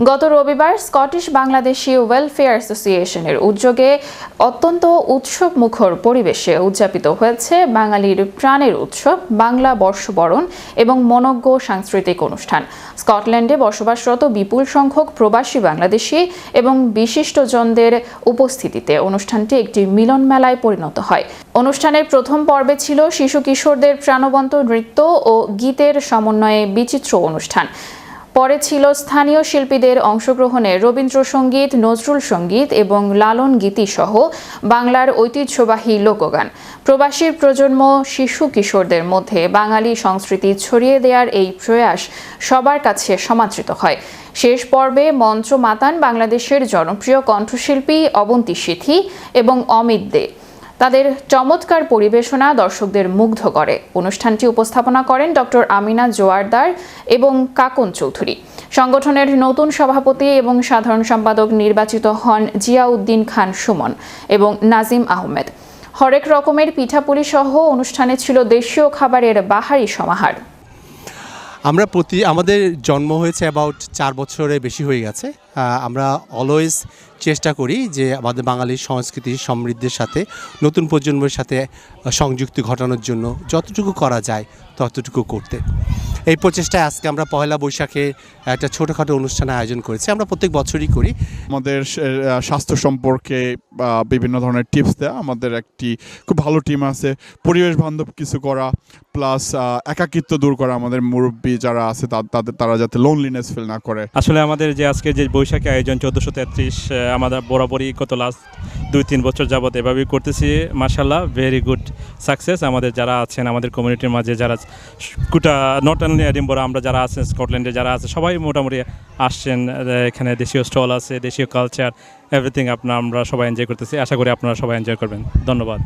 গত রবিবার Scottish Bangladeshi welfare অ্যাসোসিয়েশনের উদ্যোগে অত্যন্ত উৎসবমুখর পরিবেশে উদযাপিত হয়েছে বাঙালির প্রাণের উৎসব বাংলা বর্ষবরণ এবং মনোজ্ঞ সাংস্কৃতিক অনুষ্ঠান। স্কটল্যান্ডে বসবাসরত বিপুল সংখ্যক প্রবাসী বাংলাদেশি এবং বিশিষ্টজনদের উপস্থিতিতে অনুষ্ঠানটি একটি মিলন মেলায় পরিণত হয়। অনুষ্ঠানের প্রথম পর্বে ছিল শিশু কিশোরদের প্রাণবন্ত নৃত্য ও গীতের সমন্বয়ে বিচিত্র অনুষ্ঠান। পরে ছিল স্থানীয় শিল্পীদের অংশগ্রহণে রবীন্দ্রসঙ্গীত, নজরুল সঙ্গীত এবং লালন গীতি সহ বাংলার ঐতিহ্যবাহী লোকগান। প্রবাসীর প্রজন্ম শিশু কিশোরদের মধ্যে বাঙালি সংস্কৃতি ছড়িয়ে দেওয়ার এই প্রয়াস সবার কাছে সমাদৃত হয়। শেষ পর্বে মঞ্চ মাতান বাংলাদেশের জনপ্রিয় কণ্ঠশিল্পী অবন্তী সিথি এবং অমিত দে। তাদের চমৎকার পরিবেশনা দর্শকদের মুগ্ধ করে। অনুষ্ঠানটি উপস্থাপনা করেন ডক্টর আমিনা জোয়ারদার এবং কাকন চৌধুরী। সংগঠনের নতুন সভাপতি এবং সাধারণ সম্পাদক নির্বাচিত হন জিয়াউদ্দিন খান সুমন এবং নাজিম আহমেদ। হরেক রকমের পিঠাপুলি সহ অনুষ্ঠানে ছিল দেশীয় খাবারের বাহারি সমাহার। আমাদের জন্ম হয়েছে অ্যাবাউট 4 বছরের বেশি হয়ে গেছে। আমরা অলওয়েজ চেষ্টা করি যে আমাদের বাঙালির সংস্কৃতি সমৃদ্ধির সাথে নতুন প্রজন্মের সাথে সংযুক্তি ঘটানোর জন্য যতটুকু করা যায় ততটুকু করতে। এই প্রচেষ্টায় আজকে আমরা পয়লা বৈশাখে একটা ছোটোখাটো অনুষ্ঠানের আয়োজন করেছি। আমরা প্রত্যেক বছরই করি। আমাদের স্বাস্থ্য সম্পর্কে বিভিন্ন ধরনের টিপস দেওয়া, আমাদের একটি খুব ভালো টিম আছে। পরিবেশ বান্ধব কিছু করা, প্লাস একাকিত্ব দূর করা। আমাদের মুরব্বী যারা আছে তারা যাতে লোনলিনেস ফিল না করে। আসলে আমাদের যে আজকে যে বৈশাখী আয়োজন 1433 আমরা বরাবরই গত লাস্ট 2-3 বছর যাবত এভাবেই করতেছি। মাশাআল্লাহ, ভেরি গুড সাকসেস। আমাদের যারা আছেন আমাদের কমিউনিটির মাঝে, যারা নট অনলি এডিনবরা, আমরা যারা আছেন স্কটল্যান্ডে যারা আছে সবাই মোটামুটি আসছেন। এখানে দেশীয় স্টল আছে, দেশীয় কালচার, এভরিথিং আমরা সবাই এনজয় করতেছি। আশা করি আপনারা সবাই এনজয় করবেন। ধন্যবাদ।